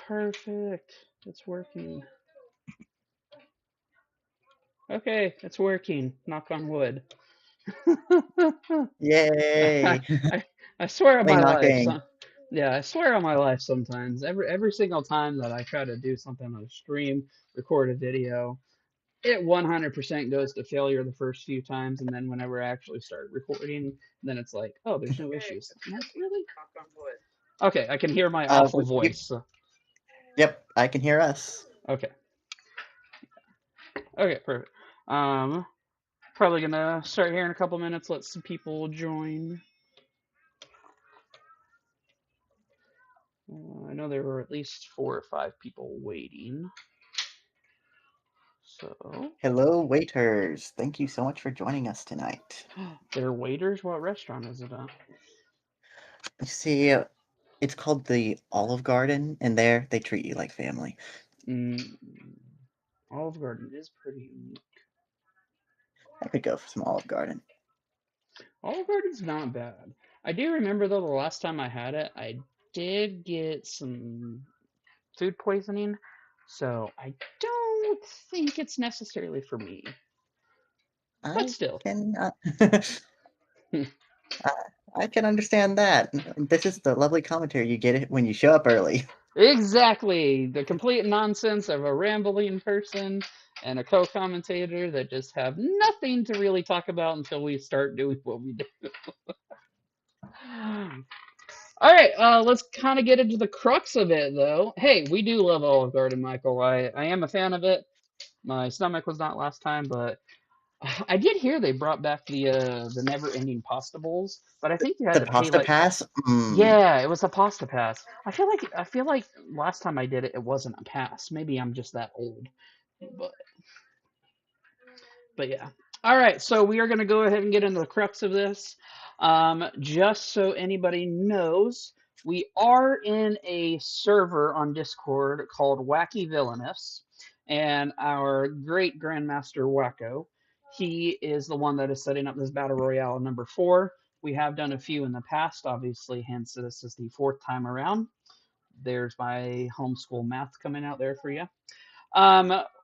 Perfect. It's working. Okay, it's working. Knock on wood. I, Yay! I swear on Play my life. knocking. Yeah, I swear on my life sometimes. Every single time that I try to do something on a stream, record a video, it 100% goes to failure the first few times, and then whenever I actually start recording, then it's like, oh, there's no issues. I'm like, really? Okay, I can hear my awful voice. Yep, I can hear us. Okay. Okay, perfect. Um, Probably gonna start here in a couple minutes. Let some people join. I know there were at least 4 or 5 people waiting. So, Hello, waiters. Thank you so much for joining us tonight. they're waiters. What restaurant is it at? You see, it's called the Olive Garden, and there they treat you like family. Mm, Olive Garden is pretty unique. I could go for some Olive Garden. Olive Garden's not bad. I do remember though the last time I had it, I did get some food poisoning, so I don't think it's necessarily for me. But I still. can, I, I can understand that. This is the lovely commentary you get it when you show up early. Exactly. The complete nonsense of a rambling person and a co-commentator that just have nothing to really talk about until we start doing what we do. All right, let's kind of get into the crux of it, though. Hey, we do love Olive Garden, Michael. I am a fan of it. My stomach was not last time, but I did hear they brought back the never-ending pasta bowls, but I think you had The to pay pasta like, pass? yeah, it was a pasta pass. I feel like last time I did it, it wasn't a pass. Maybe I'm just that old, but yeah. All right, so we are going to go ahead and get into the crux of this. Just so anybody knows, we are in a server on Discord called Wacky Villainous, and our great Grandmaster Wacko, he is the one that is setting up this Battle Royale number 4. We have done a few in the past, obviously, hence this is the 4th time around. There's my homeschool math coming out there for you.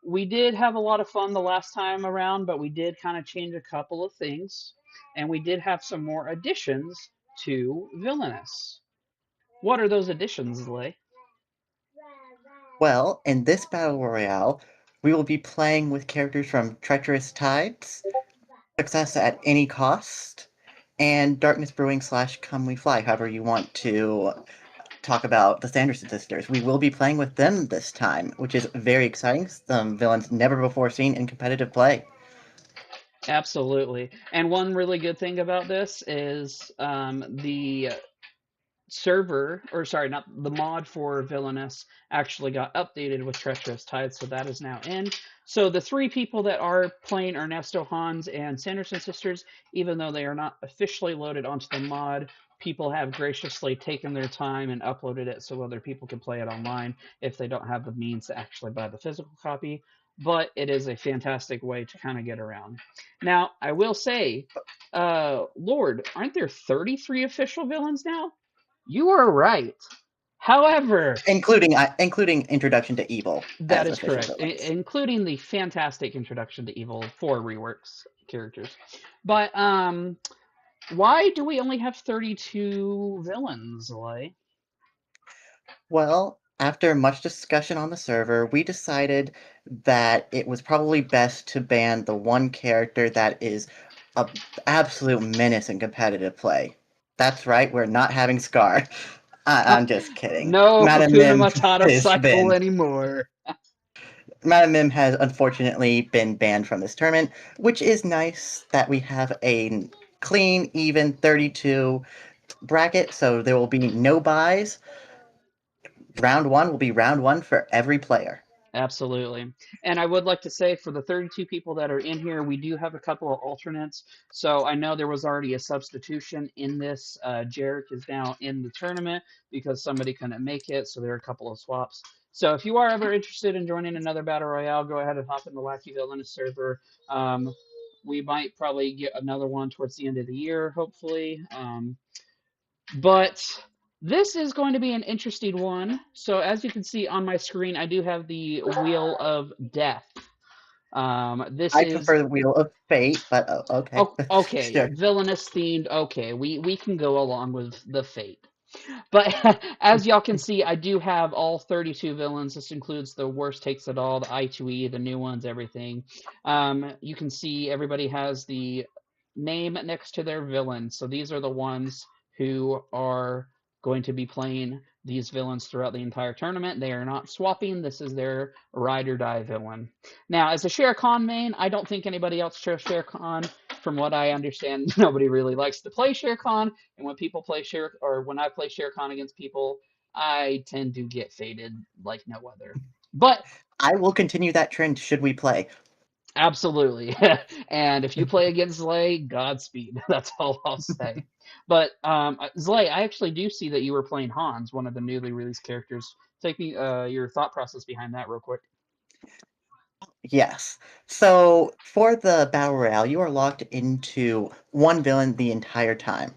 We did have a lot of fun the last time around, but we did kind of change a couple of things, and we did have some more additions to Villainous. What are those additions, Lay? Well, in this Battle Royale, we will be playing with characters from Treacherous Tides, Success at Any Cost, and Darkness Brewing / Come We Fly, however you want to talk about the Sanderson Sisters. We will be playing with them this time, which is very exciting. Some villains never before seen in competitive play. Absolutely. And one really good thing about this is the server, or sorry, not the mod for Villainous, actually got updated with Treacherous Tides, so that is now in. So the 3 people that are playing Ernesto, Hans, and Sanderson Sisters, even though they are not officially loaded onto the mod, people have graciously taken their time and uploaded it so other people can play it online if they don't have the means to actually buy the physical copy. But it is a fantastic way to kind of get around. Now, I will say, Lord, aren't there 33 official villains now? You are right. However, Including Introduction to Evil that as is official correct, villains. including the fantastic introduction to Evil 4 reworks characters. But why do we only have 32 villains, like? Well, after much discussion on the server, we decided that it was probably best to ban the one character that is a absolute menace in competitive play. That's right, we're not having Scar. I'm just kidding. No Madam Hakuna Mim Matata has cycle been. anymore. Madam Mim has unfortunately been banned from this tournament, which is nice that we have a clean, even 32 bracket, so there will be no buys. Round one will be round one for every player. Absolutely. And I would like to say for the 32 people that are in here, we do have a couple of alternates. So I know there was already a substitution in this. Jarek is now in the tournament because somebody couldn't make it. So there are a couple of swaps. So if you are ever interested in joining another Battle Royale, go ahead and hop in the Wacky Villainous server. We might probably get another one towards the end of the year, hopefully. But This is going to be an interesting one. So as you can see on my screen, I do have the Wheel of Death. This I is prefer the Wheel of Fate, but okay. okay, Sure. villainous themed. Okay, we can go along with the fate. But as y'all can see, I do have all 32 villains. This includes the worst takes it all, the I2E, the new ones, everything. You can see everybody has the name next to their villain. So these are the ones who are going to be playing these villains throughout the entire tournament. They are not swapping. This is their ride or die villain. Now, as a Shere Khan main, I don't think anybody else chose Shere Khan. From what I understand, nobody really likes to play Shere Khan, and when people play Shere, or when I play Shere Khan against people, I tend to get faded like no other. But I will continue that trend should we play. absolutely, and if you play against Zlay, Godspeed. That's all I'll say. But Zlay, I actually do see that you were playing Hans, one of the newly released characters. Take me your thought process behind that real quick. Yes. So for the Battle Royale, you are locked into one villain the entire time.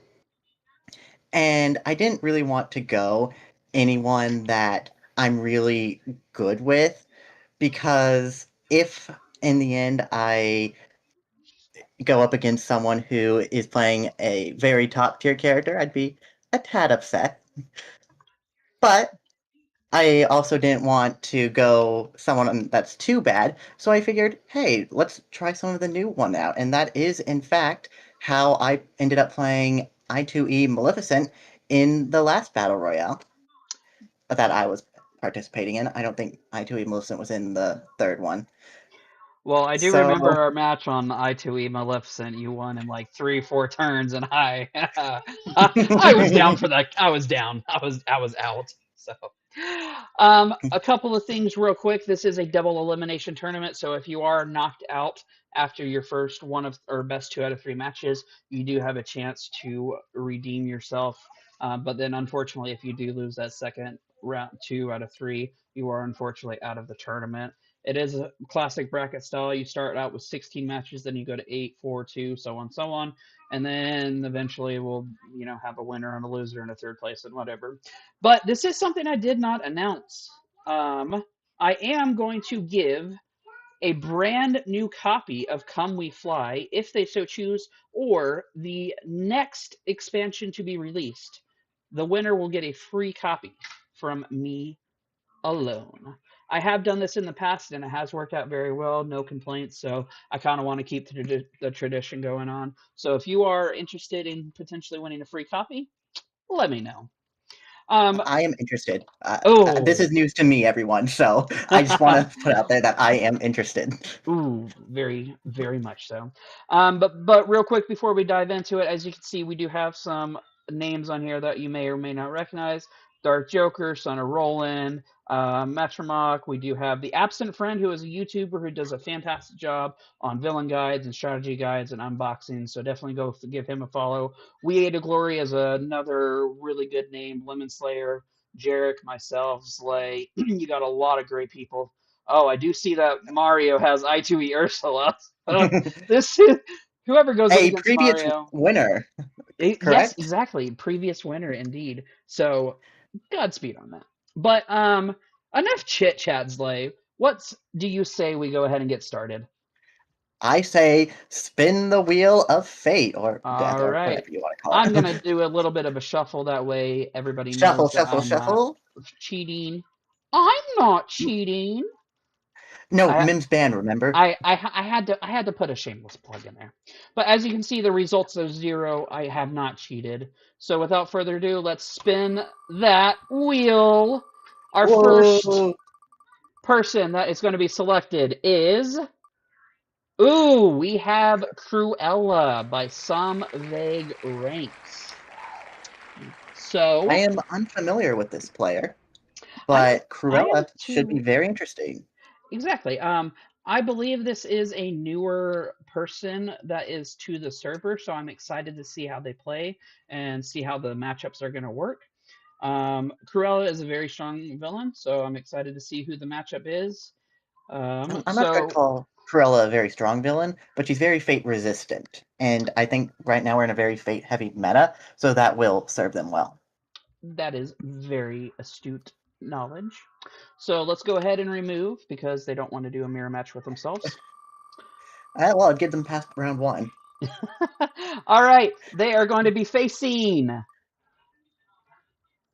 And I didn't really want to go anyone that I'm really good with because if in the end I go up against someone who is playing a very top tier character, I'd be a tad upset. But I also didn't want to go someone that's too bad, so I figured, hey, let's try some of the new one out. And that is, in fact, how I ended up playing I2E Maleficent in the last Battle Royale that I was participating in. I don't think I2E Maleficent was in the third one. Well, I do remember So our match on I2E Maleficent. You won in like 3, 4 turns, and I was down for that. I was down. I was out. So, a couple of things real quick. This is a double elimination tournament, so if you are knocked out after your first one of or best 2 out of 3 matches, you do have a chance to redeem yourself. But then, unfortunately, if you do lose that second round, 2 out of 3, you are unfortunately out of the tournament. It is a classic bracket style. You start out with 16 matches, then you go to 8, 4, 2, so on, so on, and then eventually we'll, have a winner and a loser and a third place and whatever. But this is something I did not announce. I am going to give a brand new copy of Come We Fly, if they so choose, or the next expansion to be released. The winner will get a free copy from me alone. I have done this in the past and it has worked out very well, no complaints. So I kind of want to keep the tradition going on. So if you are interested in potentially winning a free copy, let me know. Um, I am interested. This oh, is news to me, everyone, so I just want to put out there that I am interested. Ooh, very, very much so. But real quick before we dive into it, as you can see, we do have some names on here that you may or may not recognize. Dark Joker, Son of Roland, Metromach. We do have the Absent Friend, who is a YouTuber who does a fantastic job on villain guides and strategy guides and unboxing. So definitely go give him a follow. We Ate a Glory is another really good name. Lemon Slayer, Jarek, myself, Slay. You got a lot of great people. Oh, I do see that Mario has I2E Ursula. This whoever goes up A against previous Mario. winner, Yes, correct? exactly. Previous winner indeed. So Godspeed on that. But enough chit chat, Slay. What do you say we go ahead and get started? I say spin the wheel of fate or death All or right. whatever you want to call I'm gonna it. do a little bit of a shuffle that way everybody Shuffle, knows that shuffle, I'm not shuffle. cheating. I'm not cheating. No, I Mim's banned, remember? I had to put a shameless plug in there. But as you can see, the results are 0. I have not cheated. So without further ado, let's spin that wheel. Our first Whoa! person that is going to be selected is ooh, we have Cruella by some vague ranks. I So am unfamiliar with this player, I but I am Cruella should be too. very interesting. Exactly. I believe this is a newer person that is to the server, so I'm excited to see how they play and see how the matchups are going to work. Cruella is a very strong villain, so I'm excited to see who the matchup is. I'm not going to So call Cruella a very strong villain, but she's very fate resistant. And I think right now we're in a very fate heavy meta, so that will serve them well. That is very astute knowledge. So let's go ahead and remove because they don't want to do a mirror match with themselves. Well, I'd give them past round 1. All right, they are going to be facing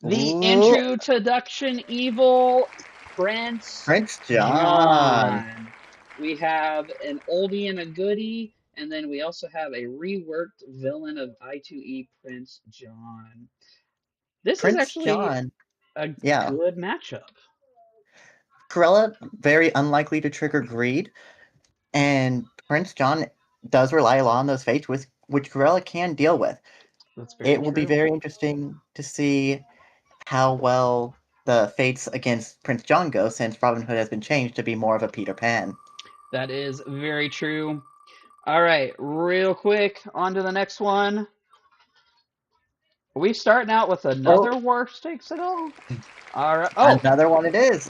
the Ooh, introduction evil Prince Prince John. John. We have an oldie and a goodie, and then we also have a reworked villain of I2E Prince John. This is Prince actually John. a Yeah. good matchup. Corella, very unlikely to trigger greed, and Prince John does rely a lot on those fates, which Corella can deal with. That's very It will be true. very interesting to see how well the fates against Prince John go, since Robin Hood has been changed to be more of a Peter Pan. That is very true. All right, real quick, on to the next one. Are we starting out with Oh, another worst takes it all? All right. Oh, another one it is.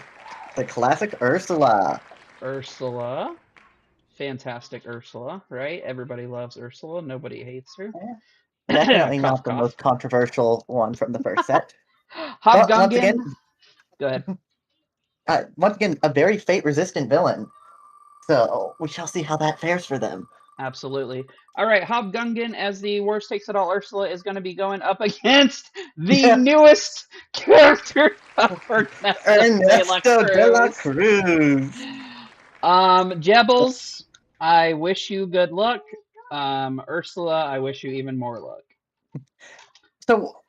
The classic Ursula. Ursula. Fantastic Ursula, right? Everybody loves Ursula. Nobody hates her. Definitely Cough, not the cough. most controversial one from the first set. But Hobgungan. Go ahead. once again, a very fate-resistant villain. So we shall see how that fares for them. Absolutely. All right, Hobgungan as the worst takes it all Ursula is going to be going up against the Yeah, newest character of Ernesto De La Ernesto De La Cruz. Cruz. Jebbles, I wish you good luck. Ursula, I wish you even more luck. So,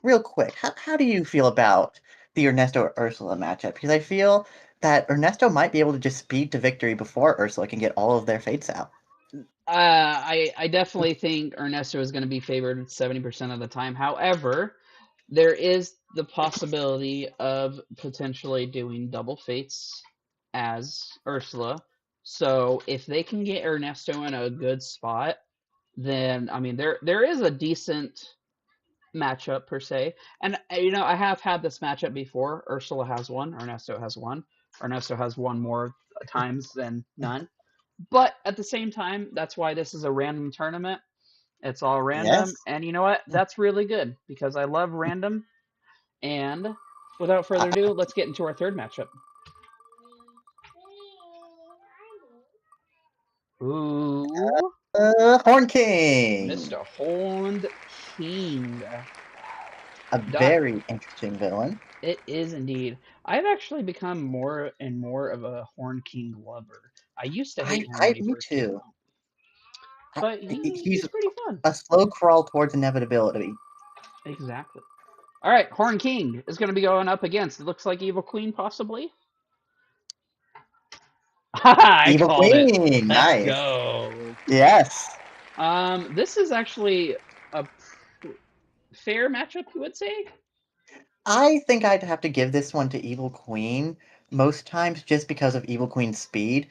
real quick, how do you feel about the Ernesto Ursula matchup? Because I feel that Ernesto might be able to just speed to victory before Ursula can get all of their fates out. I definitely think Ernesto is going to be favored 70% of the time. However, there is the possibility of potentially doing double fates as Ursula. So if they can get Ernesto in a good spot, then I mean there is a decent matchup per se. And I have had this matchup before. Ursula has one, Ernesto has one. Ernesto has one more times than none. But at the same time, that's why this is a random tournament. It's all random. Yes. And you know what? That's really good because I love random. And without further ado, let's get into our third matchup. Ooh, Horn King. Mr. Horned King. A very interesting villain. It is indeed. I've actually become more and more of a Horn King lover. I used to hate him when he Me first came too. out, but He's he's pretty fun. a slow crawl towards inevitability. Exactly. All right, Horn King is going to be going up against. It looks like Evil Queen, possibly. I Evil called it. Queen. Let's Nice. go. Yes. This is actually a fair matchup, you would say. I think I'd have to give this one to Evil Queen most times just because of Evil Queen's speed.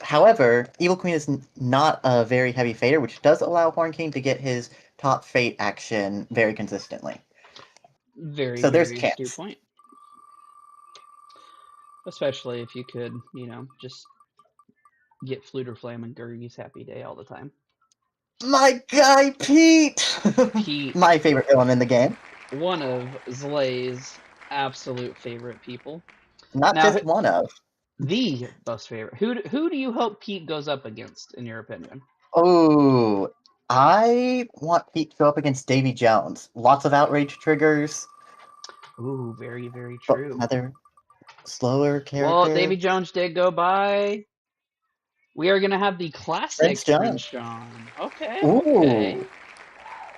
However, Evil Queen is not a very heavy fader, which does allow Horn King to get his top fate action very consistently. Very, So there's a very astute chance. point. Especially if you could, just get Fluter Flame and Gurgi's Happy Day all the time. My guy, Pete! Pete, My favorite villain in the game. one of Zlay's absolute favorite people. Not Now, just one of. the most favorite. Who do you hope Pete goes up against, in your opinion? Oh, I want Pete to go up against Davy Jones. Lots of outrage triggers, Ooh, very, very but true. another slower Well, character. Davy Jones did go by. We are going to have the classic Prince John. Prince John. Okay, okay. Ooh.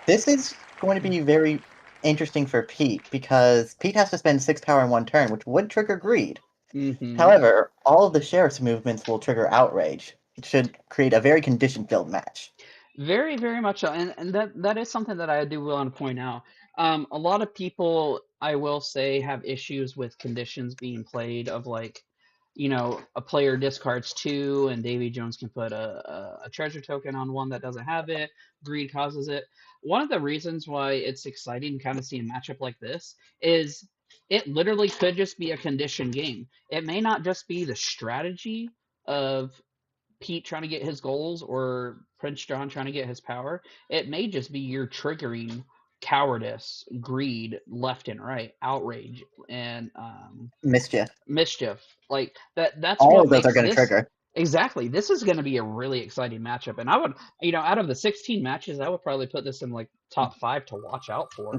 This is going to be very interesting for Pete because Pete has to spend 6 power in one turn, which would trigger greed. Mm-hmm. However, all of the sheriff's movements will trigger outrage. It should create a very condition-filled match. Very, very much so. And that is something that I do want to point out. A lot of people, I will say, have issues with conditions being played of like, a player discards two and Davy Jones can put a treasure token on one that doesn't have it. Greed causes it. One of the reasons why it's exciting to kind of see a matchup like this is it literally could just be a condition game. It may not just be the strategy of Pete trying to get his goals or Prince John trying to get his power. It may just be you're triggering cowardice, greed, left and right, outrage, and Mischief. mischief. Like that's All what of those are makes going to this trigger. exactly. This is going to be a really exciting matchup, and I would, out of the 16 matches, I would probably put this in like top 5 to watch out for.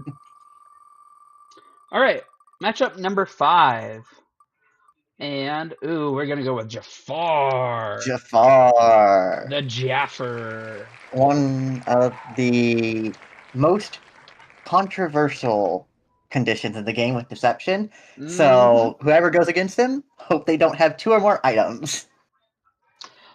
All right, matchup number 5. And ooh, we're gonna go with Jafar, Jafar. the Jaffer. One of the most controversial conditions in the game with deception. Hmm. So whoever goes against him, hope they don't have 2 or more items.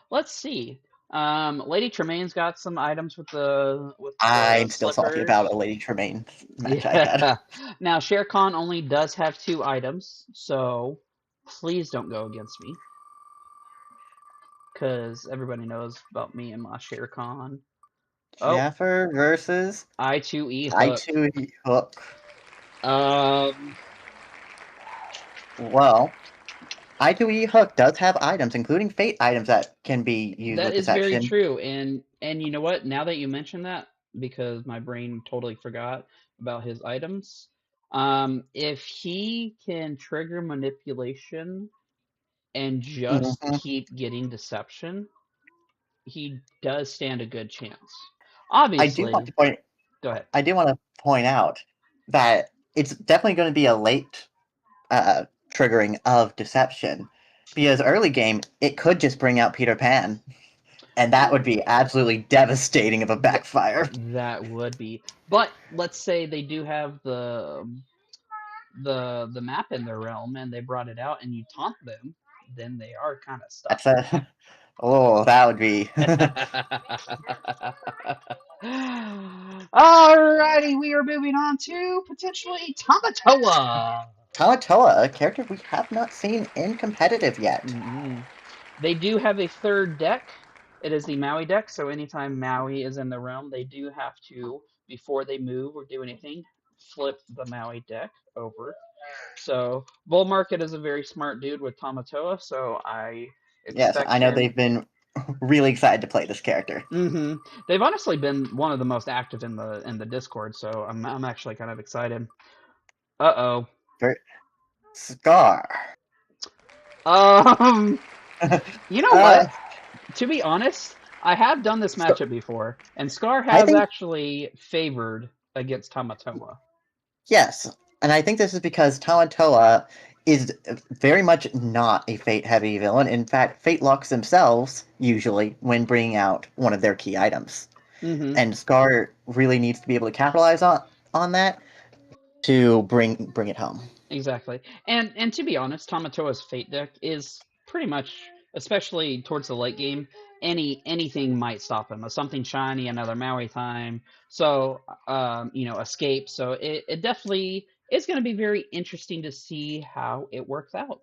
Let's see. Lady Tremaine's got some items with the I'm still salty about slippers. a Lady Tremaine match I had. Yeah. Now Shere Khan only does have 2 items, so please don't go against me, because everybody knows about me and my Shere Khan. Oh, Jaffer versus I2E Hook. I2 Hook. Um, Well, I2E Hook does have items, including fate items that can be used That with is very deception. true, and you know what? Now that you mention that, because my brain totally forgot about his items, if he can trigger manipulation and just Mhm. keep getting deception, he does stand a good chance. I do want Obviously, to point go ahead. I do want to point out that it's definitely going to be a late triggering of deception because early game it could just bring out Peter Pan, and that would be absolutely devastating of a Th- backfire. that would be, but let's say they do have the map in their realm and they brought it out and you taunt them, then they are kind of stuck. That's a oh, that would be Alrighty, we are moving on to potentially Tamatoa. Tamatoa, a character we have not seen in competitive yet. Mm-hmm. They do have a third deck. It is the Maui deck, so anytime Maui is in the realm, they do have to, before they move or do anything, flip the Maui deck over. So Bull Market is a very smart dude with Tamatoa, so I Yes, expect I know him. they've been really excited to play this character. Hmm. They've honestly been one of the most active in the Discord, so I'm actually kind of excited. Uh For Scar. oh. You know uh, what? To be honest, I have done this so matchup before, and Scar I has think actually favored against Tamatoa. yes, and I think this is because Tamatoa is very much not a fate-heavy villain. In fact, fate locks themselves usually when bringing out one of their key items, Hmm. and Scar really needs to be able to capitalize on that to bring it home. Exactly. And to be honest, Tamatoa's Fate deck is pretty much, especially towards the late game, anything might stop him. Something shiny, another Maui time. So escape. So it definitely is going to be very interesting to see how it works out.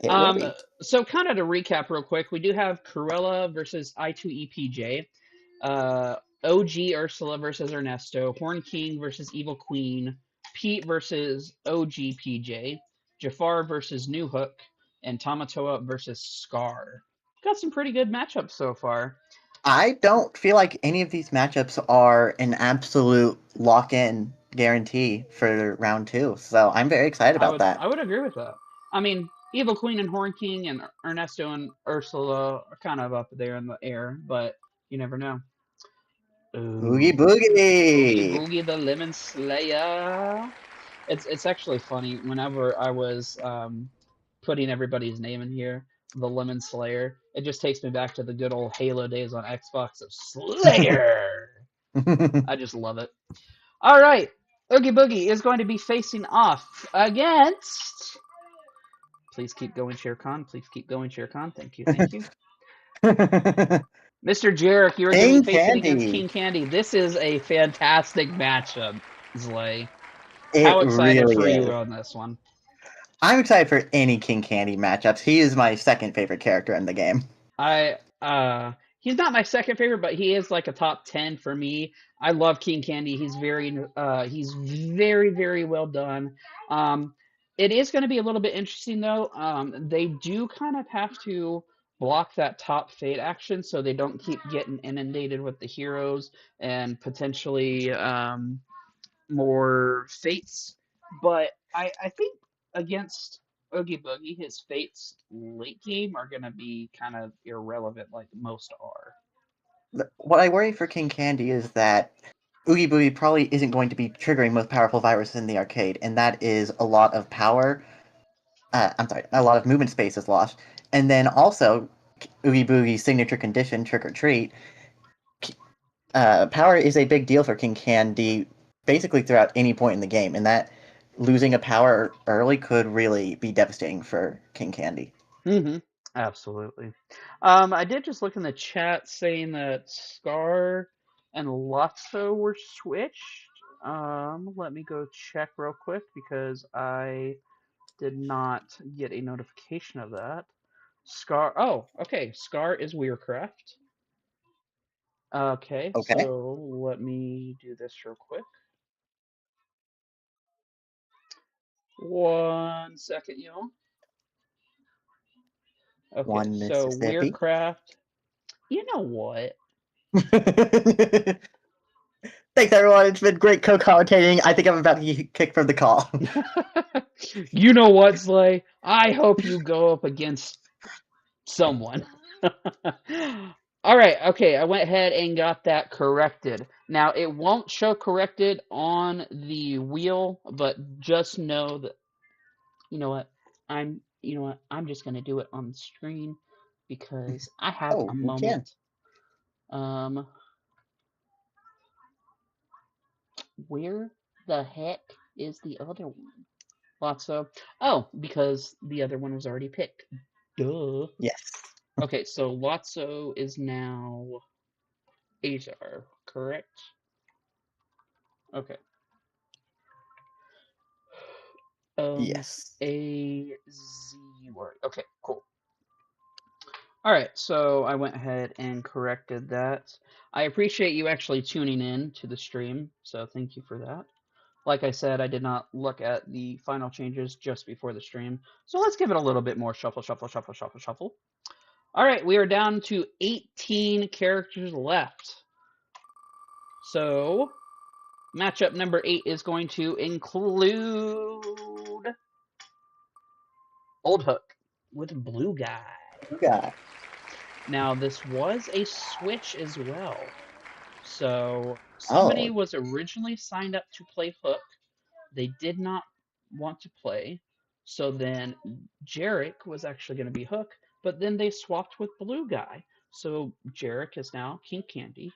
It will Um, be. so kind of to recap real quick, we do have Cruella versus I2EPJ, uh, OG Ursula versus Ernesto, Horn King versus Evil Queen, Pete versus OGPJ, Jafar versus New Hook, and Tamatoa versus Scar. Got some pretty good matchups so far. I don't feel like any of these matchups are an absolute lock-in guarantee for round 2, so I'm very excited I about would that. I would agree with that. I mean, Evil Queen and Horn King and Ernesto and Ursula are kind of up there in the air, but you never know. Boogie Ooh, Boogie boogie. Boogie the Lemon Slayer. It's actually funny. Whenever I was putting everybody's name in here, the Lemon Slayer, it just takes me back to the good old Halo days on Xbox of Slayer. I just love it. All right, Oogie Boogie is going to be facing off against. Please keep going, Shere Khan. Please keep going, Shere Khan. Thank you, thank you. Mr. Jarek, you are going to be King facing against Candy. King Candy. This is a fantastic matchup, Zlay. It How excited really for you is. on this one? I'm excited for any King Candy matchups. He is my second favorite character in the game. He's not my second favorite, but he is like a top 10 for me. I love King Candy. He's very very well done. Um it is going to be a little bit interesting though. They do kind of have to block that top fade action so they don't keep getting inundated with the heroes and potentially more fates, but I think against Oogie Boogie, his fates late game are going to be kind of irrelevant, like most are. What I worry for King Candy is that Oogie Boogie probably isn't going to be triggering most powerful viruses in the arcade, and that is a lot of power. I'm sorry, a lot of movement space is lost. And then also, Oogie Boogie's signature condition, Trick or Treat, power is a big deal for King Candy basically throughout any point in the game, and that losing a power early could really be devastating for King Candy. Mm-hmm. Absolutely. I did just look in the chat saying that Scar and Lotso were switched. Let me go check real quick because I did not get a notification of that. Scar. Oh, okay. Scar is Weircraft. Okay, Okay. so let me do this real quick. 1 second, y'all. Okay, One so Mississippi. Weircraft. You know what? Thanks, everyone. It's been great co-commentating. I think I'm about to get kicked from the call. You know what, Slay? I hope you go up against someone. All right, okay, I went ahead and got that corrected. Now, it won't show corrected on the wheel, but just know that, I'm just going to do it on the screen because I have Oh, a you can. moment. Um, where the heck is the other one? Lotso. Oh, because the other one was already picked. Duh. Yes. Okay, so Lotso is now Azar, correct? Okay. Yes. A Z word. Okay, cool. All right, so I went ahead and corrected that. I appreciate you actually tuning in to the stream, so thank you for that. Like I said, I did not look at the final changes just before the stream, so let's give it a little bit more shuffle, shuffle, shuffle, shuffle, shuffle. All right, we are down to 18 characters left. So, matchup number 8 is going to include Old Hook with Blue Guy. Yeah. Now, this was a switch as well. So, somebody Oh, was originally signed up to play Hook. They did not want to play. So then Jarek was actually going to be Hook, but then they swapped with Blue Guy. So Jarek is now King Candy,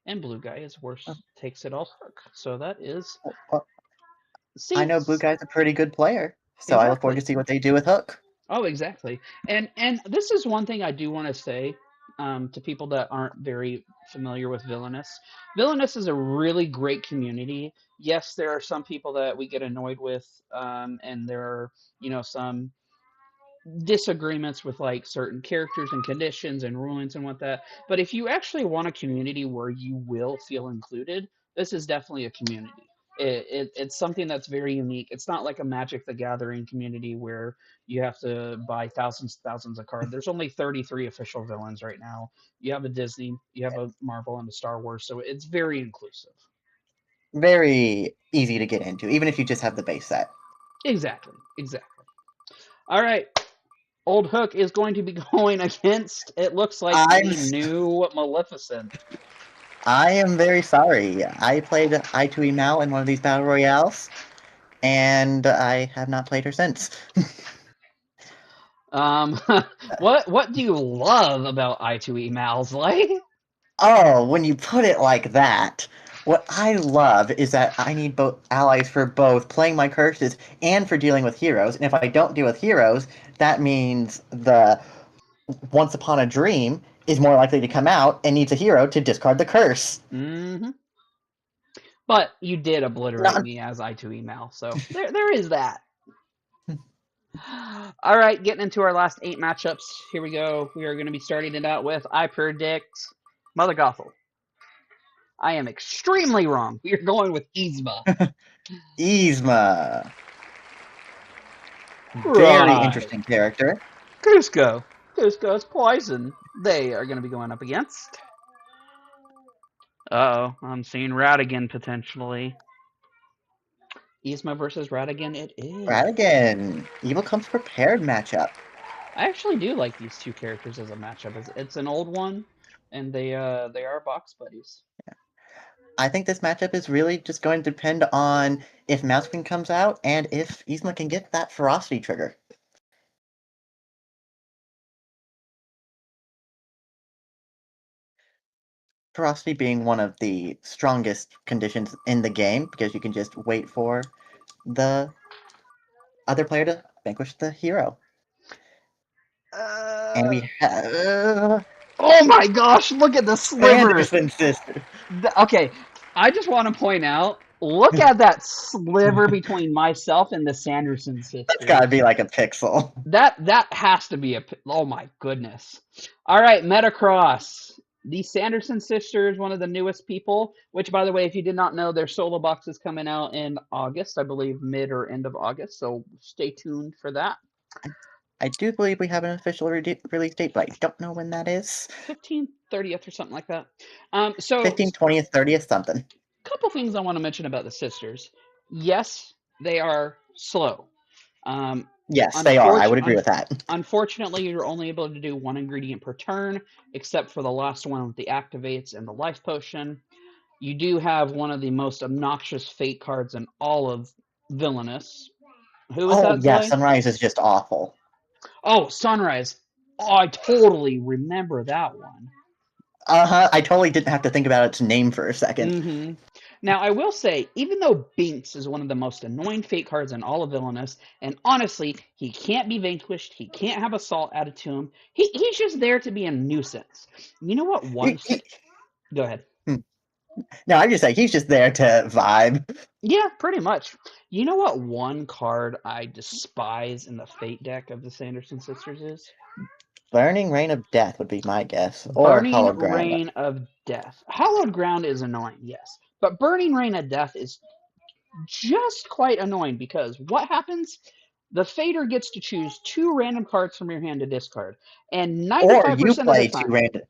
and Blue Guy is worse, takes it all Hook. So that is well, I see know Blue Guy's a pretty good player, so I look forward to exactly. see what they do with Hook. Oh, exactly. And this is one thing I do want to say to people that aren't very familiar with Villainous. Villainous is a really great community. Yes, there are some people that we get annoyed with, and there are some disagreements with like certain characters and conditions and rulings and what that. But if you actually want a community where you will feel included, this is definitely a community. It's something that's very unique. It's not like a Magic the Gathering community where you have to buy thousands of cards. There's only 33 official villains right now. You have a Disney, you have a Marvel, and a Star Wars, so it's very inclusive. Very easy to get into, even if you just have the base set. Exactly. All right, Old Hook is going to be going against, it looks like, I'm the new Maleficent. I am very sorry. I played I2E Mal in one of these battle royales, and I have not played her since. Um, what do you love about I2E Mal's like? Oh, when you put it like that, what I love is that I need both allies for both playing my curses and for dealing with heroes. And if I don't deal with heroes, that means the Once Upon a Dream is more likely to come out and needs a hero to discard the curse. Mm-hmm. But you did obliterate Not me as I2E Mal, so there is that. All right, getting into our last 8 matchups. Here we go. We are going to be starting it out with, I predict, Mother Gothel. I am extremely wrong. We are going with Yzma. Yzma. Very Right. interesting character. Cusco. Cusco's Poison. They are going to be going up against. Uh-oh, I'm seeing Radigan potentially. Yzma versus Radigan, it is. Radigan, Evil Comes Prepared matchup. I actually do like these two characters as a matchup. It's an old one, and they are box buddies. I think this matchup is really just going to depend on if Mousewing comes out and if Yzma can get that ferocity trigger. Ferocity being one of the strongest conditions in the game because you can just wait for the other player to vanquish the hero. And Uh, we have oh my gosh! Look at the sliver. Sanderson Sisters. Okay, I just want to point out. Look at that sliver between myself and the Sanderson That's gotta sisters. be like a pixel. That has to be a. Oh my goodness! All right, Metacross. The Sanderson sisters, one of the newest people. Which, by the way, if you did not know, their solo box is coming out in August, I believe, mid or end of August. So stay tuned for that. I do believe we have an official release date, but I don't know when that is. 15th, 30th, or something like that. So 15th, 20th, 30th, something. a couple things I want to mention about the sisters. Yes, they are slow. Um, Yes, they are. I unfortunately, would agree with that. unfortunately, you're only able to do one ingredient per turn, except for the last one with the activates and the life potion. You do have one of the most obnoxious fate cards in all of Villainous. Who is Oh, that, yeah, Zlay? Sunrise is just awful. Oh, Sunrise. Oh, I totally remember that one. Uh-huh, I totally didn't have to think about its name for a second. Mm-hmm. Now, I will say, even though Binks is one of the most annoying fate cards in all of Villainous, and honestly, he can't be vanquished, he can't have assault added to him, he's just there to be a nuisance. You know what He- one... he- Go ahead. hmm. No, I'm just saying, he's just there to vibe. Yeah, pretty much. You know what one card I despise in the fate deck of the Sanderson Sisters is? Burning Rain of Death would be my guess. Or Burning Hallowed Ground. Rain of Death. Hallowed Ground is annoying, yes. But Burning Rain of Death is just quite annoying because what happens? The Fader gets to choose two random cards from your hand to discard. And Or you 95% of the play two time, random...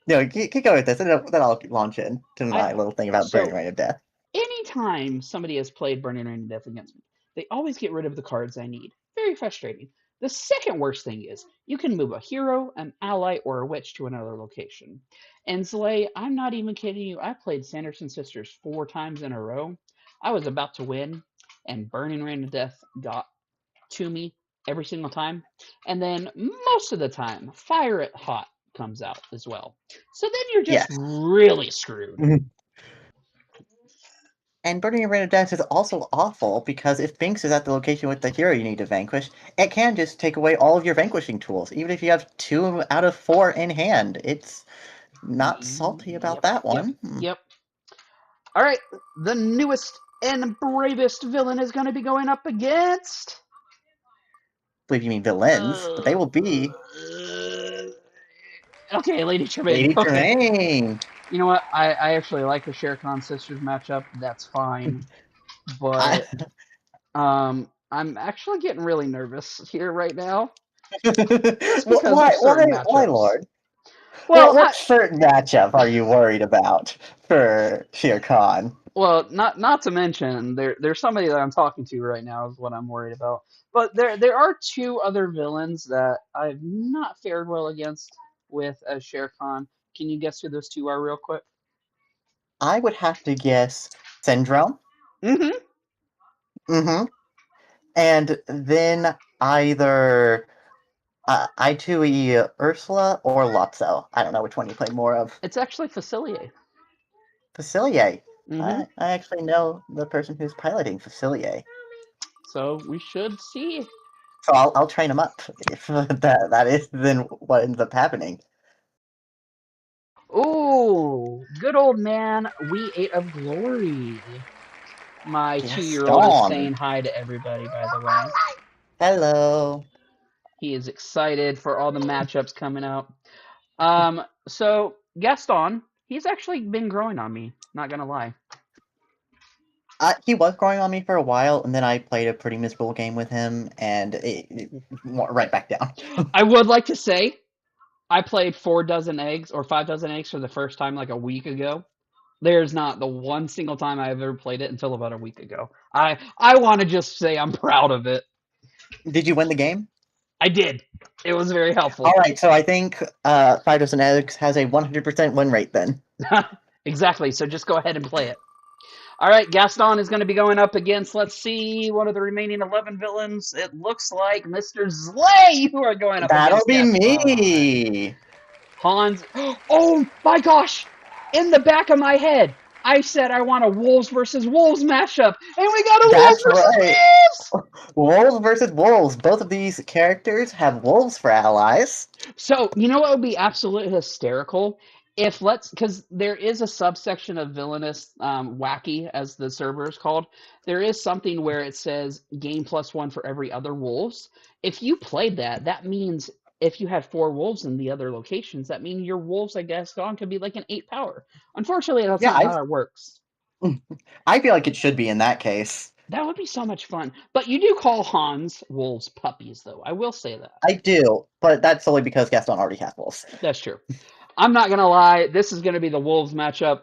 No, keep going with this, and then I'll launch into I my little thing about Burning so Rain of Death. anytime somebody has played Burning Rain of Death against me, they always get rid of the cards I need. Very frustrating. The second worst thing is you can move a hero, an ally, or a witch to another location. And Zlay, I'm not even kidding you. I played Sanderson Sisters 4 times in a row. I was about to win, and Burning Rain of Death got to me every single time. And then most of the time, Fire It Hot comes out as well. So then you're just Yes. really screwed. And Burning Rain of Death is also awful because if Binks is at the location with the hero you need to vanquish, it can just take away all of your vanquishing tools, even if you have 2 out of 4 in hand. It's not salty about Yep, that yep, one. yep. All right, the newest and bravest villain is going to be going up against. I believe you mean villains, but they will be Okay, Lady Tremaine. Lady Okay. Tremaine. You know what? I actually like the Shere Khan sisters matchup. That's fine. I... But I'm actually getting really nervous here right now. Just because of certain why, matchups. Lord? Well, What certain matchup are you worried about for Shere Khan? not to mention there's somebody that I'm talking to right now is what I'm worried about. But there are two other villains that I've not fared well against with as Shere Khan. Can you guess who those two are real quick? I would have to guess Syndrome. Mm-hmm. Mm-hmm. And then either I2E Ursula or Lotso. I don't know which one you play more of. It's actually Facilier. Facilier. Mm-hmm. I actually know the person who's piloting Facilier. So we should see. So I'll train him up if that is then what ends up happening. Oh, good old man, we ate of glory. My 2-year-old is Gaston. saying hi to everybody, by the way. Hello. He is excited for all the matchups coming up. So Gaston, he's actually been growing on me. Not gonna lie. He was growing on me for a while, and then I played a pretty miserable game with him, and it went right back down. I would like to say I played 4 dozen eggs or 5 dozen eggs for the first time like a week ago. There's not the one single time I've ever played it until about a week ago. I want to just say I'm proud of it. Did you win the game? I did. It was very All helpful. right, so I think 5 Eggs has a 100% win rate then. Exactly. So just go ahead and play it. All right, Gaston is going to be going up against, let's see, one of the remaining 11 villains. It looks like Mr. Slay, who are going up That'll against be Gaston. me. Hans. Oh my gosh! In the back of my head, I said I want a Wolves versus Wolves matchup, and we got a Wolves That's versus right. Wolves! Wolves versus wolves. Both of these characters have wolves for allies. So, you know what would be absolutely hysterical? If let's, because there is a subsection of Villainous, Wacky, as the server is called. There is something where it says game +1 for every other wolves. If you played that, that means if you had 4 wolves in the other locations, that means your wolves, I guess, gone could be like an 8 power. Unfortunately, that's Yeah, not how it works. I feel like it should be in that case. That would be so much fun. But you do call Hans wolves puppies, though. I will say that. I do, but that's solely because Gaston already has wolves. That's true. I'm not gonna lie. This is gonna be the Wolves matchup.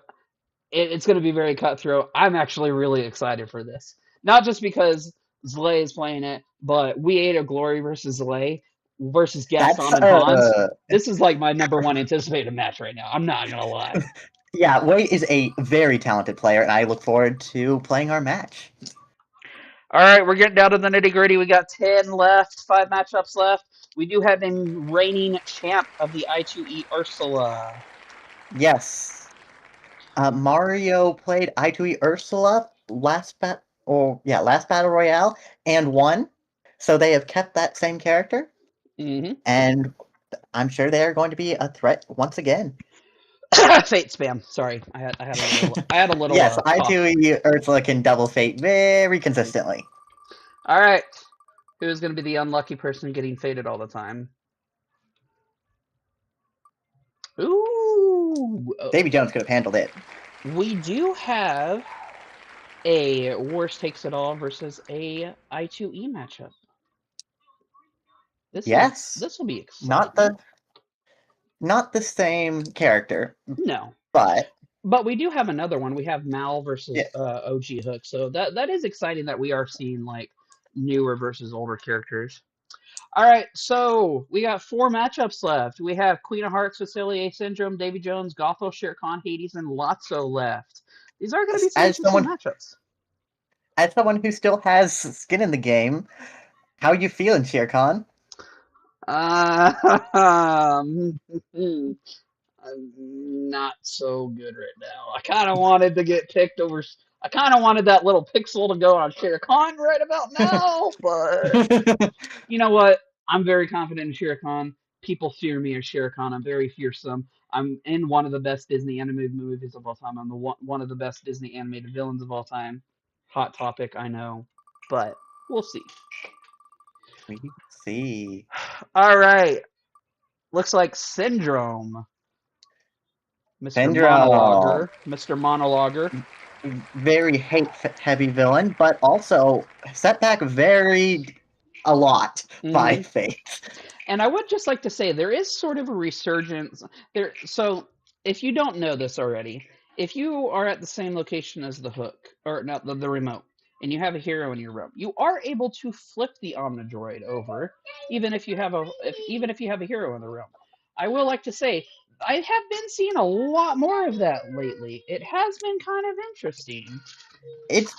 It's gonna be very cutthroat. I'm actually really excited for this. Not just because Zlay is playing it, but We Ate of Glory versus Zlay versus That's Gaston and Hans. This is like my number one anticipated match right now. I'm not gonna lie. yeah, Wei is a very talented player, and I look forward to playing our match. All right, we're getting down to the nitty gritty. We got 10 left, 5 matchups left. We do have a reigning champ of the I2E Ursula. Yes. Mario played I2E Ursula last Battle Royale and won. So they have kept that same character, Mm-hmm. and I'm sure they are going to be a threat once again. Fate spam. Sorry, I had a little Yes, cough. I2E Ursula can double fate very consistently. All right, who's going to be the unlucky person getting fated all the time? Ooh, Davy Jones could have handled it. we do have a Worst Takes It All versus a I2E matchup. Yes, This will be not exciting. the not the same character, No, but but we do have another one. We have Mal yeah, versus OG Hook, so that is exciting that we are seeing like newer versus older characters. All right, so we got 4 matchups left. We have Queen of Hearts, Facilier Syndrome, Davy Jones, Gothel, Shere Khan, Hades, and Lotso left. These are going to be some as interesting someone matchups. as someone who still has skin in the game, how you feeling, Shere Khan? Um, I'm not so good right now. I kind of wanted to get picked over. I kind of wanted that little pixel to go on Shere Khan right about now, but you know what? I'm very confident in Shere Khan. People fear me as Shere Khan. I'm very fearsome. I'm in one of the best Disney animated movies of all time. I'm the one of the best Disney animated villains of all time. Hot topic, I know, but we'll see. We see. All right. Looks like Syndrome, Mr. Syndrome. Monologuer, Mr. Monologuer. Very hate-heavy villain, but also set back very a lot by Mm-hmm. fate. And I would just like to say there is sort of a resurgence there. So if you don't know this already, if you are at the same location as the hook or not the remote, and you have a hero in your room, you are able to flip the Omnidroid over, even if you have a hero in the room. I will like to say I have been seeing a lot more of that lately. It has been kind of interesting. It's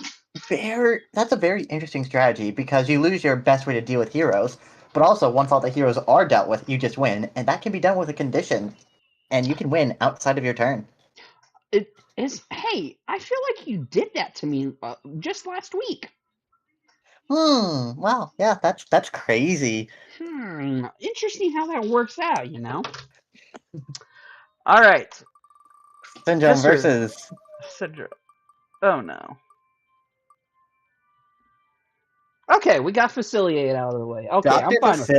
that's a very interesting strategy because you lose your best way to deal with heroes, but also once all the heroes are dealt with, you just win, and that can be done with a condition, and you can win outside of your turn. It is. Hey, I feel like you did that to me just last week. Wow, yeah, that's crazy. Interesting how that works out, you know? All right, Syndrome Mr. versus Cedro. Oh, no. Okay, we got Faciliate out of the way. Okay, I'm Dr. fine with this.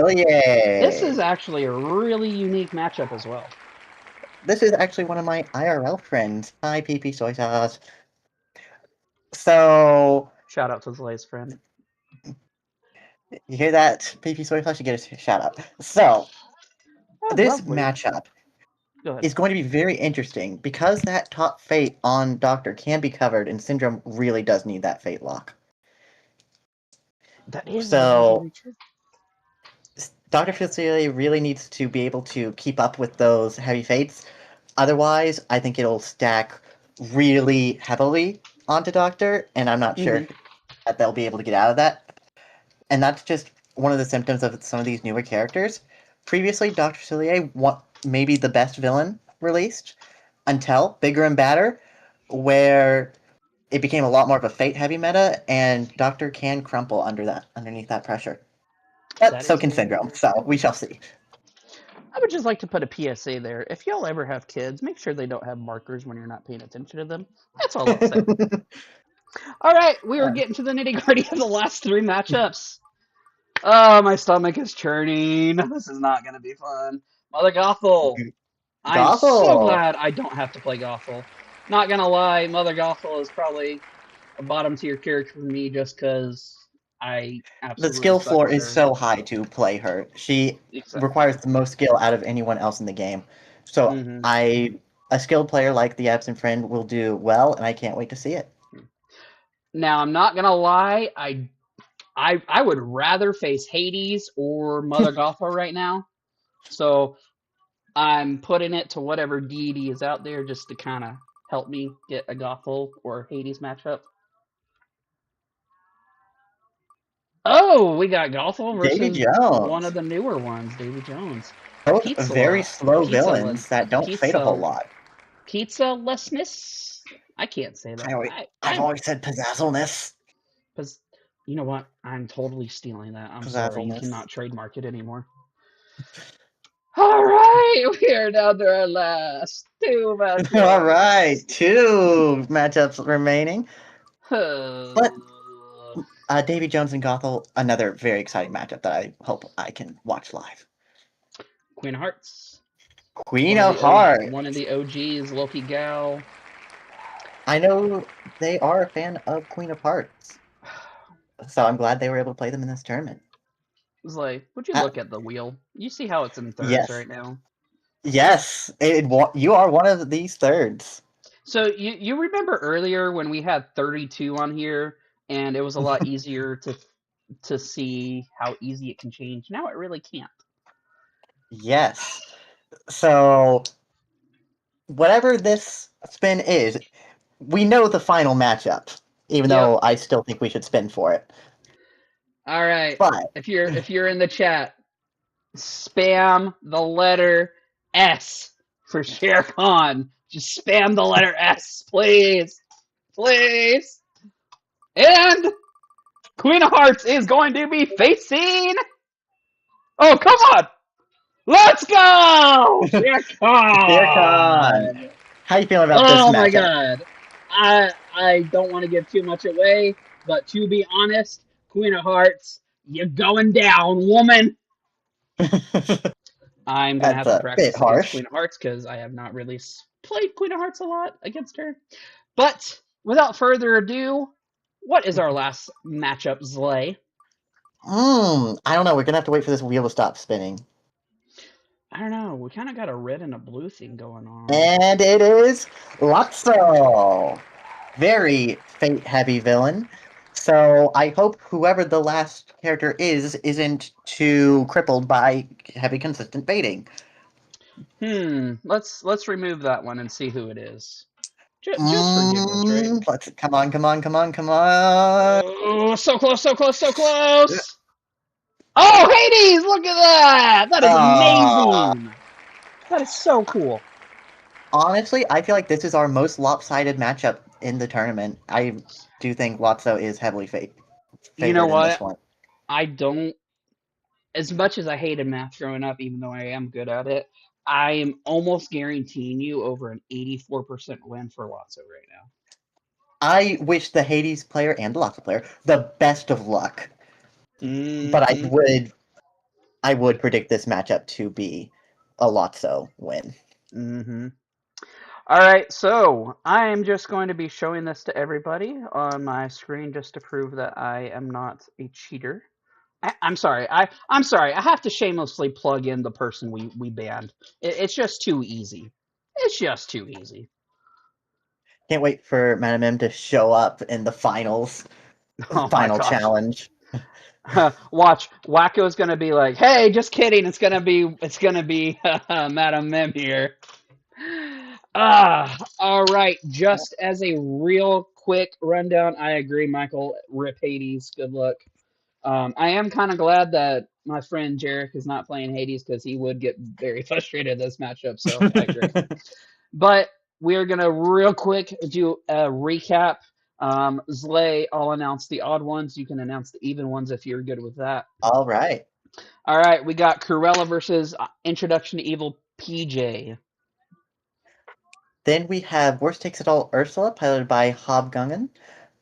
This is Facilier. actually a really unique matchup as well. This is actually one of my IRL friends. Hi, PP Soy Sauce. So, Shout out to Zlay's friend. you hear that, PP Soy Sauce? You get a shout out. So, Oh, this lovely. matchup Go ahead. is going to be very interesting because that top fate on Doctor can be covered, and Syndrome really does need that fate lock. That is So very true. Dr. Facilier really needs to be able to keep up with those heavy fates. Otherwise, I think it'll stack really heavily onto Doctor, and I'm not sure Hmm. that they'll be able to get out of that. And that's just one of the symptoms of some of these newer characters. Previously, Dr. Facilier maybe the best villain released until Bigger and Badder, where it became a lot more of a fate heavy meta, and Doctor can crumple underneath that pressure. But That so is can very, Syndrome, very so true. we shall see. I would just like to put a PSA there. If y'all ever have kids, make sure they don't have markers when you're not paying attention to them. That's all I'll say. All right, we are getting to the nitty gritty of the last three matchups. Oh, my stomach is churning. This is not going to be fun. Mother Gothel. I am so Gothel! glad I don't have to play Gothel. Not going to lie, Mother Gothel is probably a bottom tier character for me just because I The absolutely skill suck floor with is her. so high to play her. She Exactly. requires the most skill out of anyone else in the game. So Hmm. a skilled player like the absent friend will do well, and I can't wait to see it. Now, I'm not going to lie, I would rather face Hades or Mother Gothel right now. So I'm putting it to whatever deity is out there just to kind of help me get a Gothel or Hades matchup. Oh, we got Gothel Davy versus one of Jones. the newer ones, Davy Jones. Both very Pizza, slow pizza, villains that don't fade a whole pizza, lot. pizza lessness. I can't say that. I've always said pizzazzleness. Because you know what? I'm totally stealing that. I'm sorry. You Pizzazzleness. cannot trademark it anymore. All right, we are down to our last two All right, matchups. two matchups remaining. But Uh, Davy Jones and Gothel, another very exciting matchup that I hope I can watch live. Queen of Hearts. Queen of Hearts. One of the OGs, Loki Gal. I know they are a fan of Queen of Hearts, so I'm glad they were able to play them in this tournament. It's like, would you Uh, look at the wheel? You see how it's in thirds yes, right now. yes, you are one of these thirds. So you remember earlier when we had 32 on here, and it was a lot easier to see how easy it can change. Now it really can't. Yes. So whatever this spin is, we know the final matchup, even Yep. though I still think we should spin for it. All right. But If you're in the chat, spam the letter S for Shere Khan. Just spam the letter S, please, please. And Queen of Hearts is going to be facing. Oh, come on! Let's go, Shere Dear Khan, Khan. how you feeling about this Oh my matchup? God. I don't want to give too much away, but to be honest, Queen of Hearts, you're going down, woman. I'm gonna That's have to a bit practice against harsh. Queen of Hearts because I have not really played Queen of Hearts a lot against her. But without further ado, what is our last matchup, Zlay? I don't know. We're gonna have to wait for this wheel to stop spinning. I don't know. We kind of got a red and a blue thing going on. And it is Lotso. Very fate heavy villain. So I hope whoever the last character is isn't too crippled by heavy consistent baiting. Let's remove that one and see who it is. Just for giggles, right? Let's come on, come on, come on, come on. Oh, so close, so close, so close! Oh, Hades! Look at that! That is Uh, amazing! That is so cool. honestly, I feel like this is our most lopsided matchup in the tournament. I do think Lotso is heavily You know favored in this what? one. I don't, as much as I hated math growing up, even though I am good at it, I am almost guaranteeing you over an 84% win for Lotso right now. I wish the Hades player and the Lotso player the best of luck, but Mm-hmm. I would predict this matchup to be a Lotso win. Mm-hmm. All right, so I am just going to be showing this to everybody on my screen just to prove that I am not a cheater. I'm sorry. I'm sorry. I have to shamelessly plug in the person we banned. It's just too easy. It's just too easy. Can't wait for Madam M to show up in the finals, Oh my final gosh. challenge. Watch, Wacko's gonna be like, "Hey, just kidding. It's gonna be Madam Mim here." All right. Just as a real quick rundown, I agree, Michael. Rip Hades. Good luck. I am kind of glad that my friend Jarek is not playing Hades because he would get very frustrated at this matchup. So I agree. But we're gonna real quick do a recap. Zlay, I'll announce the odd ones. You can announce the even ones if you're good with that. All right. All right, we got Cruella versus Introduction to Evil PJ. Then we have Worst Takes It All Ursula, piloted by Hobgungan,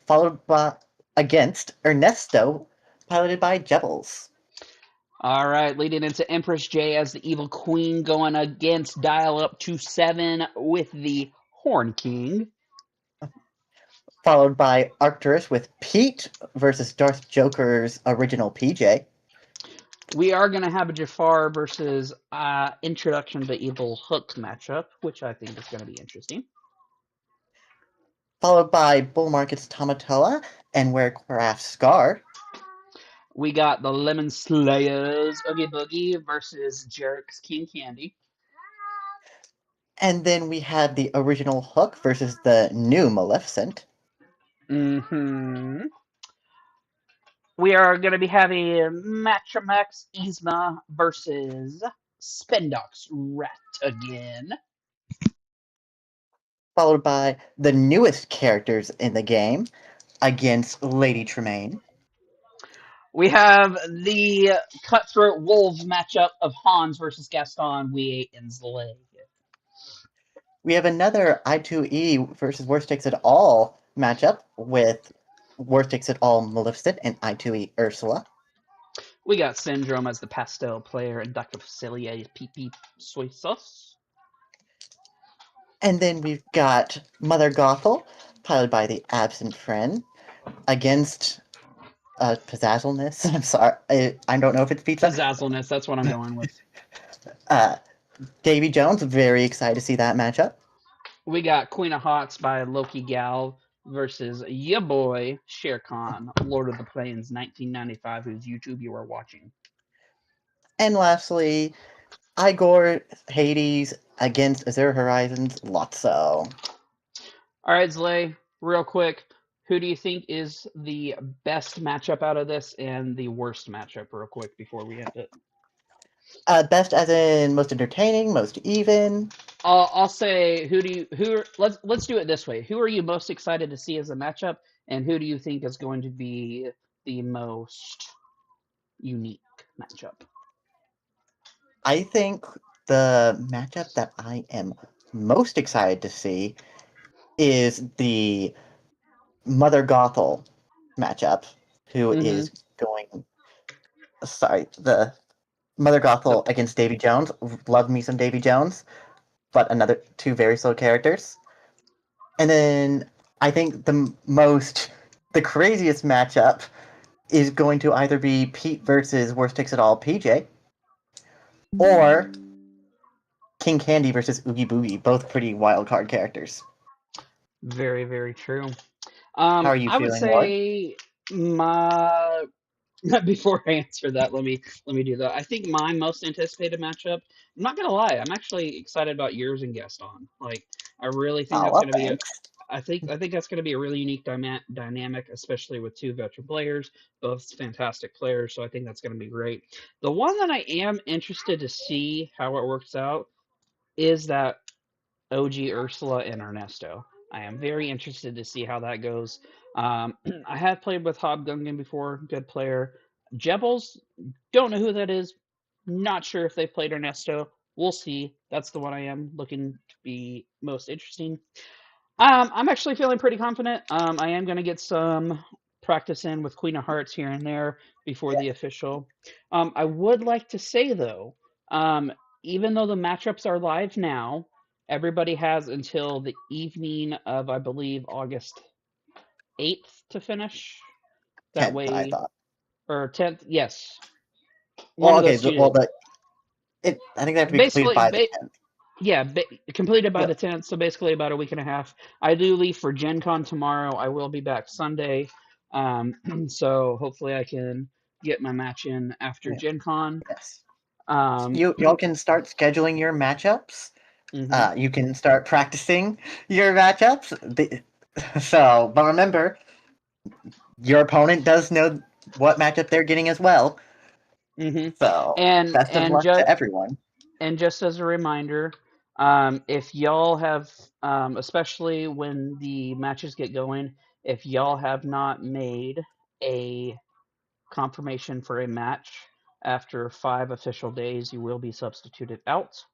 followed by against Ernesto, piloted by Jebbles. All right, leading into Empress J as the Evil Queen, going against Dial Up to 7 with the Horn King. Followed by Arcturus with Pete versus Darth Joker's original PJ. We are going to have a Jafar versus Introduction to Evil Hook matchup, which I think is going to be interesting. Followed by Bull Market's Tamatoa and Werecraft Scar. We got the Lemon Slayers Oogie Boogie versus Jerk's King Candy. And then we have the original Hook versus the new Maleficent. Mm-hmm. We are going to be having Matramax Yzma versus Spendox Rat again. Followed by the newest characters in the game against Lady Tremaine. We have the Cutthroat Wolves matchup of Hans versus Gaston, We and Zlay. We have another I2E versus Worst Takes It All matchup with Worst Takes It All Maleficent and I2E Ursula. We got Syndrome as the pastel player and Dr. Facilier's PP soy sauce. And then we've got Mother Gothel, piloted by the Absent Friend, against Pizzazzleness. I'm sorry, I don't know if it's pizza. Pizzazzleness, that's what I'm going with. Davy Jones, very excited to see that matchup. We got Queen of Hearts by Loki Gal versus ya boy Shere Khan, Lord of the Plains 1995, whose YouTube you are watching. And lastly, Igor Hades against Azure Horizons Lotso. All right, Zlay, real quick, who do you think is the best matchup out of this and the worst matchup, real quick, before we end it? Best as in most entertaining, most even. I'll say let's do it this way. Who are you most excited to see as a matchup, and who do you think is going to be the most unique matchup? I think the matchup that I am most excited to see is the Mother Gothel matchup, who Mm-hmm. is going. Sorry, the Mother So Gothel against Davy Jones. Love me some Davy Jones, but another two very slow characters. And then I think the craziest matchup is going to either be Pete versus Worst Takes It All PJ, or King Candy versus Oogie Boogie, both pretty wild card characters. very, very true. How are you I would feeling, Ward? say my before I answer that, let me do that. I think my most anticipated matchup. I'm not gonna lie, I'm actually excited about yours and Gaston. Like, I really think Oh, that's well, gonna be a. thanks. I think that's going to be a really unique dynamic, especially with two veteran players, both fantastic players. So I think that's going to be great. The one that I am interested to see how it works out is that OG Ursula and Ernesto. I am very interested to see how that goes. I have played with Hobgungan before, good player. Jebbles, don't know who that is. Not sure if they played Ernesto. We'll see. That's the one I am looking to be most interesting. I'm actually feeling pretty confident. I am going to get some practice in with Queen of Hearts here and there before Yeah, the official. I would like to say, though, um, even though the matchups are live now, everybody has until the evening of, I believe, August 8th to finish. That 10th, I way, thought. or 10th, yes. One Well, of okay, those two well, days. I think they have to be completed Basically, by the 10th. Yeah, completed by Yep. the 10th, so basically about a week and a half. I do leave for Gen Con tomorrow. I will be back Sunday. So hopefully I can get my match in after Yeah. Gen Con. Yes. Um, Y'all can start scheduling your matchups. mhm, You can start practicing your matchups. So, but remember, your opponent does know what matchup they're getting as well. mhm. So, And best of and luck just to everyone. and just as a reminder, if y'all have, especially when the matches get going, if y'all have not made a confirmation for a match after 5 official days, you will be substituted out.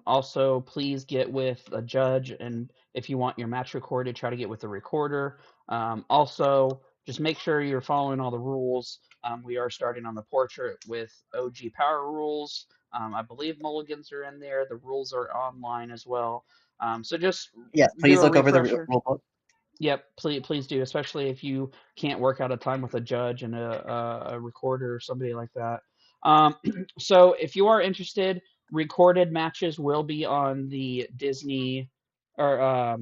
Also, please get with a judge, and if you want your match recorded, try to get with the recorder. Also, just make sure you're following all the rules. We are starting on the portrait with OG power rules. I believe mulligans are in there. The rules are online as well. So just Yes, do please a look over the refresher. rule book. Yep, please do, especially if you can't work out a time with a judge and a recorder or somebody like that. Um, so if you are interested, recorded matches will be on the Disney or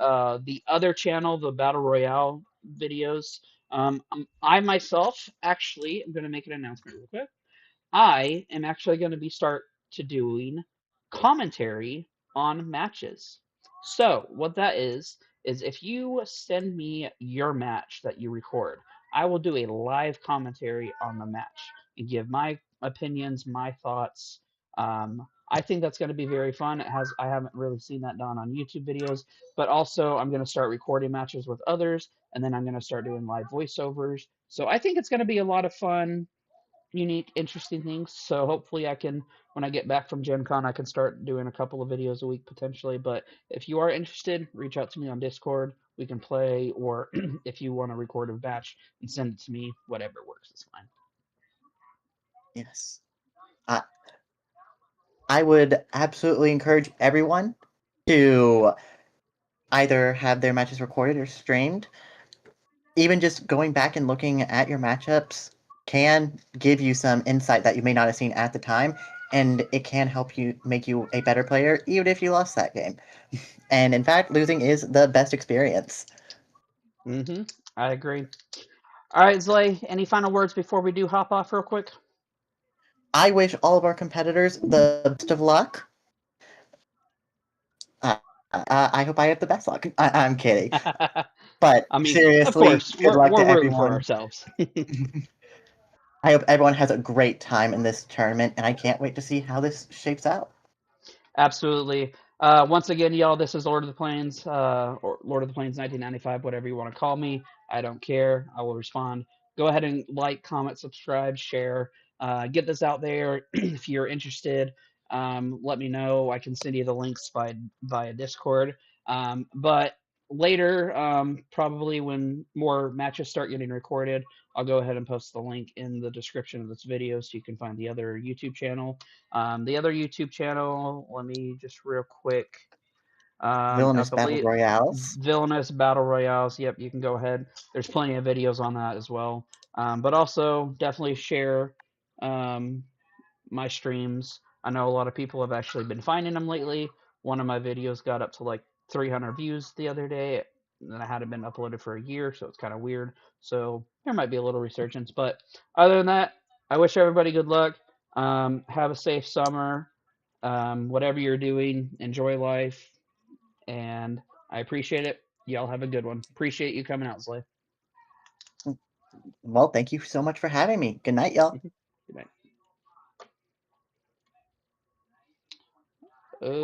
the other channel, the Battle Royale videos. I myself actually am going to make an announcement real quick. I am actually going to be start to doing commentary on matches. So what that is if you send me your match that you record, I will do a live commentary on the match and give my opinions, my thoughts. I think that's going to be very fun. I haven't really seen that done on YouTube videos, but also I'm going to start recording matches with others, and then I'm going to start doing live voiceovers. So I think it's going to be a lot of fun, unique, interesting things. So hopefully I can, when I get back from Gen Con, I can start doing a couple of videos a week potentially. But if you are interested, reach out to me on Discord. We can play, or if you want to record a batch and send it to me, whatever works is fine. Yes. I, I would absolutely encourage everyone to either have their matches recorded or streamed. Even just going back and looking at your matchups can give you some insight that you may not have seen at the time, and it can help you make you a better player, even if you lost that game. And in fact, losing is the best experience. I agree. All right, Zlay, any final words before we do hop off real quick? I wish all of our competitors the best of luck. I hope I have the best luck. I'm kidding. But I mean, of seriously, course, good luck we're to rooting for everyone. ourselves. I hope everyone has a great time in this tournament, and I can't wait to see how this shapes out. Absolutely. Once again, y'all, this is Lord of the Plains, or Lord of the Plains 1995, whatever you want to call me. I don't care. I will respond. Go ahead and like, comment, subscribe, share. Get this out there. If you're interested, let me know. I can send you the links via Discord. But later, probably when more matches start getting recorded, I'll go ahead and post the link in the description of this video so you can find the other YouTube channel. The other YouTube channel, let me just real quick. I Villainous Battle believe Royales. Villainous Battle Royales. Yep, you can go ahead. There's plenty of videos on that as well. But also definitely share um, my streams. I know a lot of people have actually been finding them lately. One of my videos got up to like 300 views the other day, and I hadn't been uploaded for a year, so it's kind of weird. So there might be a little resurgence. But other than that, I wish everybody good luck. Have a safe summer. Whatever you're doing, enjoy life, and I appreciate it. Y'all have a good one. Appreciate you coming out, Slay. Well, thank you so much for having me. Good night, y'all.